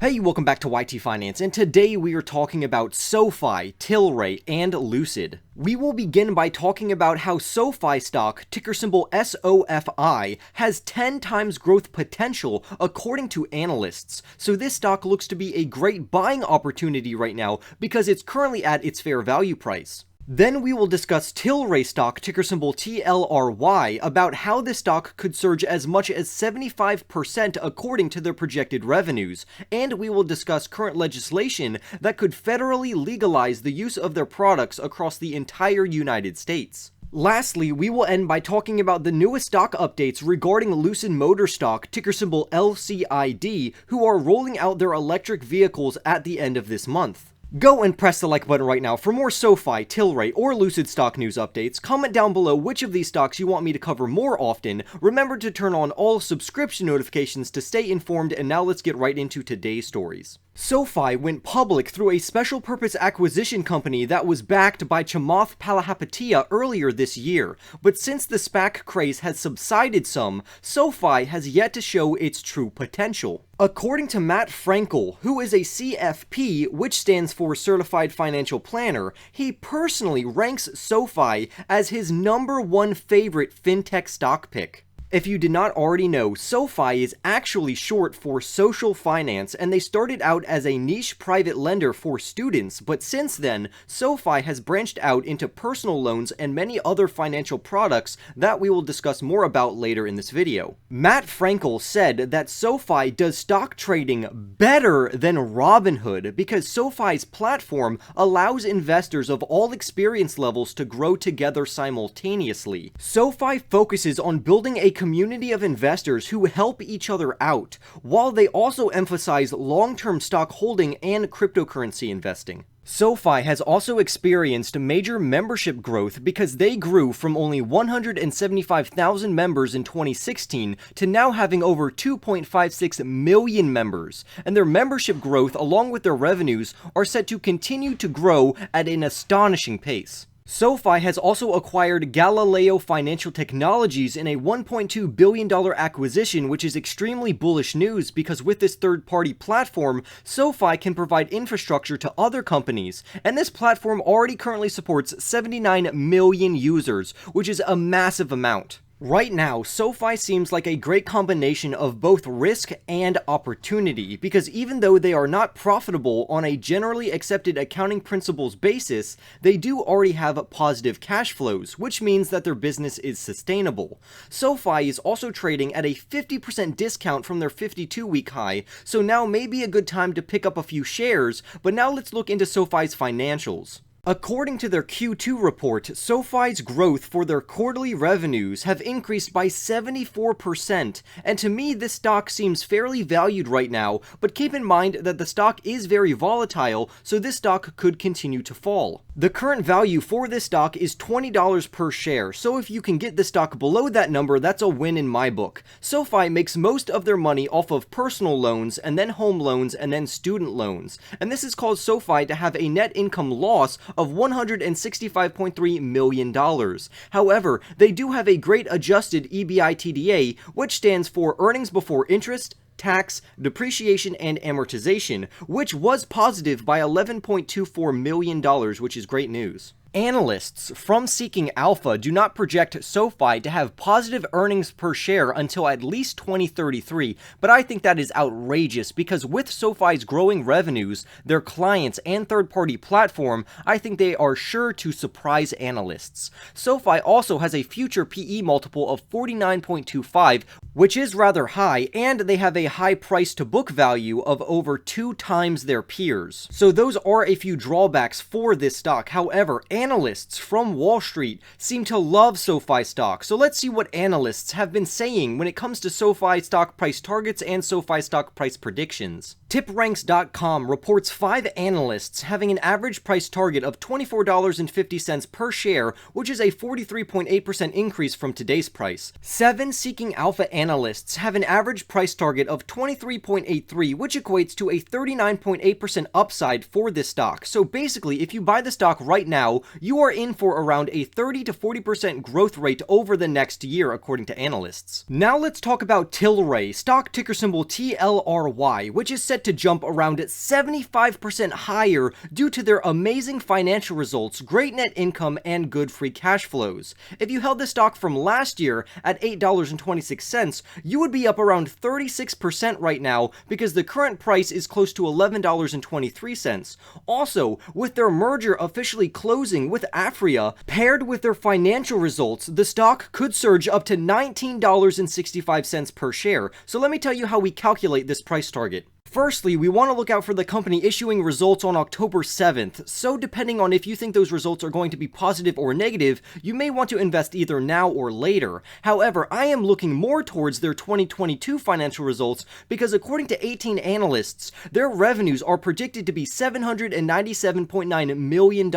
Hey, welcome back to YT Finance, and today we are talking about Sofi, Tilray, and Lucid. We will begin by talking about how Sofi stock, ticker symbol SOFI, has 10 times growth potential according to analysts. So this stock looks to be a great buying opportunity right now because it's currently at its fair value price. Then we will discuss Tilray stock, ticker symbol TLRY, about how this stock could surge as much as 75% according to their projected revenues, and we will discuss current legislation that could federally legalize the use of their products across the entire United States. Lastly, we will end by talking about the newest stock updates regarding Lucid Motor stock, ticker symbol LCID, who are rolling out their electric vehicles at the end of this month. Go and press the like button right now for more Sofi, Tilray, or Lucid stock news updates. Comment down below which of these stocks you want me to cover more often. Remember to turn on all subscription notifications to stay informed, and now let's get right into today's stories. Sofi went public through a special purpose acquisition company that was backed by Chamath Palihapitiya earlier this year, but since the SPAC craze has subsided some, Sofi has yet to show its true potential. According to Matt Frankel, who is a CFP, which stands for Certified Financial Planner, he personally ranks Sofi as his #1 favorite fintech stock pick. If you did not already know, Sofi is actually short for social finance, and they started out as a niche private lender for students, but since then, Sofi has branched out into personal loans and many other financial products that we will discuss more about later in this video. Matt Frankel said that Sofi does stock trading better than Robinhood because Sofi's platform allows investors of all experience levels to grow together simultaneously. Sofi focuses on building a community of investors who help each other out, while they also emphasize long-term stock holding and cryptocurrency investing. Sofi has also experienced major membership growth because they grew from only 175,000 members in 2016 to now having over 2.56 million members, and their membership growth along with their revenues are set to continue to grow at an astonishing pace. Sofi has also acquired Galileo Financial Technologies in a $1.2 billion acquisition, which is extremely bullish news because with this third-party platform, Sofi can provide infrastructure to other companies, and this platform already currently supports 79 million users, which is a massive amount. Right now, Sofi seems like a great combination of both risk and opportunity, because even though they are not profitable on a generally accepted accounting principles basis, they do already have positive cash flows, which means that their business is sustainable. Sofi is also trading at a 50% discount from their 52-week high, so now may be a good time to pick up a few shares, but now let's look into Sofi's financials. According to their Q2 report, Sofi's growth for their quarterly revenues have increased by 74%, and to me this stock seems fairly valued right now, but keep in mind that the stock is very volatile, so this stock could continue to fall. The current value for this stock is $20 per share, so if you can get the stock below that number, that's a win in my book. Sofi makes most of their money off of personal loans, and then home loans, and then student loans, and this has caused Sofi to have a net income loss of $165.3 million. However, they do have a great adjusted EBITDA, which stands for earnings before interest, tax, depreciation, and amortization, which was positive by $11.24 million, which is great news. Analysts from Seeking Alpha do not project Sofi to have positive earnings per share until at least 2033, but I think that is outrageous because with Sofi's growing revenues, their clients, and third-party platform, I think they are sure to surprise analysts. Sofi also has a future PE multiple of 49.25, which is rather high, and they have a high price-to-book value of over 2 times their peers. So those are a few drawbacks for this stock. However, analysts from Wall Street seem to love Sofi stock, so let's see what analysts have been saying when it comes to Sofi stock price targets and Sofi stock price predictions. TipRanks.com reports 5 analysts having an average price target of $24.50 per share, which is a 43.8% increase from today's price. 7 Seeking Alpha analysts have an average price target of $23.83, which equates to a 39.8% upside for this stock. So basically, if you buy the stock right now, you are in for around a 30 to 40% growth rate over the next year, according to analysts. Now let's talk about Tilray, stock ticker symbol TLRY, which is set to jump around 75% higher due to their amazing financial results, great net income, and good free cash flows. If you held this stock from last year at $8.26, you would be up around 36% right now because the current price is close to $11.23. Also, with their merger officially closing with Afria, paired with their financial results, the stock could surge up to $19.65 per share. So let me tell you how we calculate this price target. Firstly, we want to look out for the company issuing results on October 7th, so depending on if you think those results are going to be positive or negative, you may want to invest either now or later. However, I am looking more towards their 2022 financial results because according to 18 analysts, their revenues are predicted to be $797.9 million,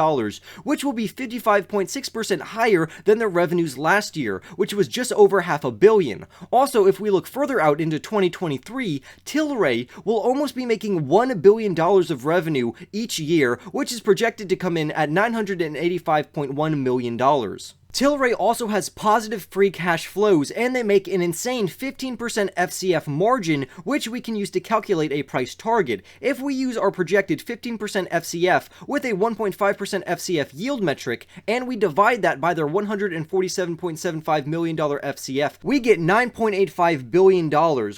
which will be 55.6% higher than their revenues last year, which was just over $500 million. Also, if we look further out into 2023, Tilray will almost be making $1 billion of revenue each year, which is projected to come in at $985.1 million. Tilray also has positive free cash flows, and they make an insane 15% FCF margin, which we can use to calculate a price target. If we use our projected 15% FCF with a 1.5% FCF yield metric, and we divide that by their $147.75 million FCF, we get $9.85 billion,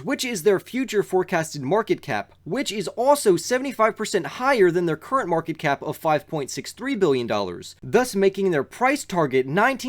which is their future forecasted market cap, which is also 75% higher than their current market cap of $5.63 billion, thus making their price target $19.65,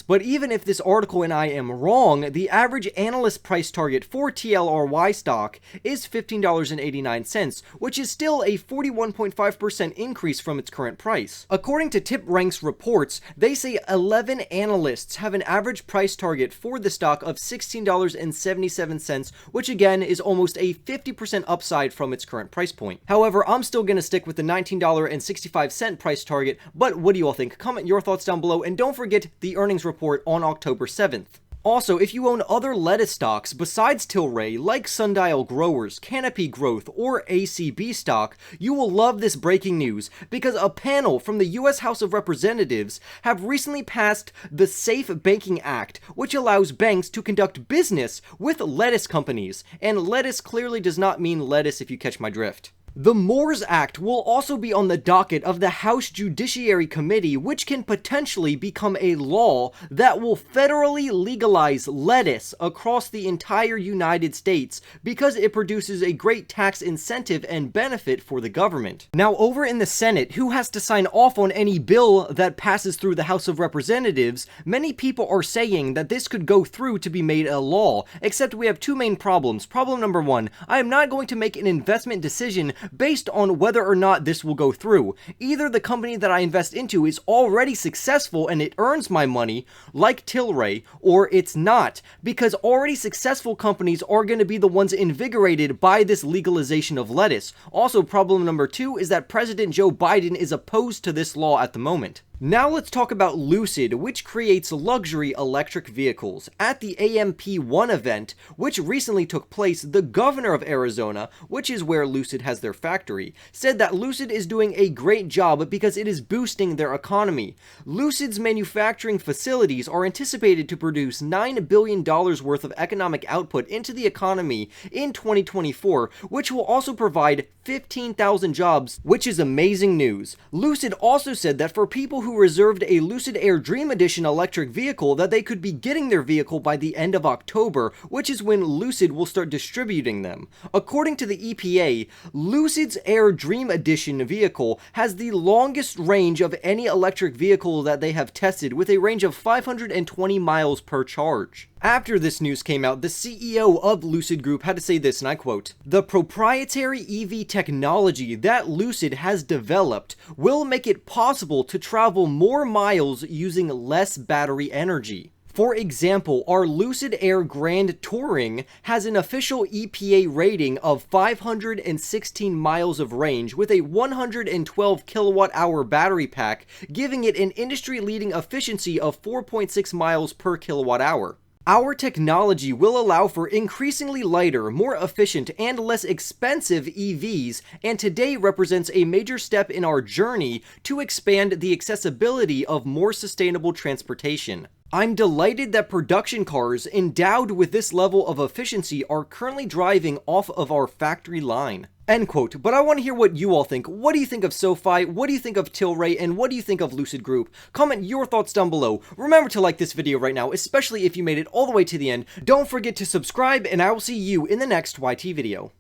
but even if this article and I am wrong, the average analyst price target for TLRY stock is $15.89, which is still a 41.5% increase from its current price. According to TipRank's reports, they say 11 analysts have an average price target for the stock of $16.77, which again is almost a 50% upside from its current price point. However, I'm still going to stick with the $19.65 price target, but what do you all think? Comment your thoughts down below, and don't forget the earnings report on October 7th. Also, if you own other lettuce stocks besides Tilray, like Sundial Growers, Canopy Growth, or ACB stock, you will love this breaking news because a panel from the US House of Representatives have recently passed the Safe Banking Act, which allows banks to conduct business with lettuce companies. And lettuce clearly does not mean lettuce, if you catch my drift. The Moores Act will also be on the docket of the House Judiciary Committee, which can potentially become a law that will federally legalize lettuce across the entire United States because it produces a great tax incentive and benefit for the government. Now, over in the Senate, who has to sign off on any bill that passes through the House of Representatives, many people are saying that this could go through to be made a law, except we have two main problems. Problem number one, I am not going to make an investment decision based on whether or not this will go through. Either the company that I invest into is already successful and it earns my money, like Tilray, or it's not, because already successful companies are going to be the ones invigorated by this legalization of lettuce. Also, problem number two is that President Joe Biden is opposed to this law at the moment. Now let's talk about Lucid, which creates luxury electric vehicles. At the AMP1 event, which recently took place, the governor of Arizona, which is where Lucid has their factory, said that Lucid is doing a great job because it is boosting their economy. Lucid's manufacturing facilities are anticipated to produce $9 billion worth of economic output into the economy in 2024, which will also provide 15,000 jobs, which is amazing news. Lucid also said that for people who reserved a Lucid Air Dream Edition electric vehicle, that they could be getting their vehicle by the end of October, which is when Lucid will start distributing them. According to the EPA, Lucid's Air Dream Edition vehicle has the longest range of any electric vehicle that they have tested, with a range of 520 miles per charge. After this news came out, the CEO of Lucid Group had to say this, and I quote, "The proprietary EV technology that Lucid has developed will make it possible to travel more miles using less battery energy." For example, our Lucid Air Grand Touring has an official EPA rating of 516 miles of range with a 112 kilowatt-hour battery pack, giving it an industry-leading efficiency of 4.6 miles per kilowatt-hour. Our technology will allow for increasingly lighter, more efficient, and less expensive EVs, and today represents a major step in our journey to expand the accessibility of more sustainable transportation. I'm delighted that production cars endowed with this level of efficiency are currently driving off of our factory line. End quote. But I want to hear what you all think. What do you think of Sofi? What do you think of Tilray? And what do you think of Lucid Group? Comment your thoughts down below. Remember to like this video right now, especially if you made it all the way to the end. Don't forget to subscribe, and I will see you in the next YT video.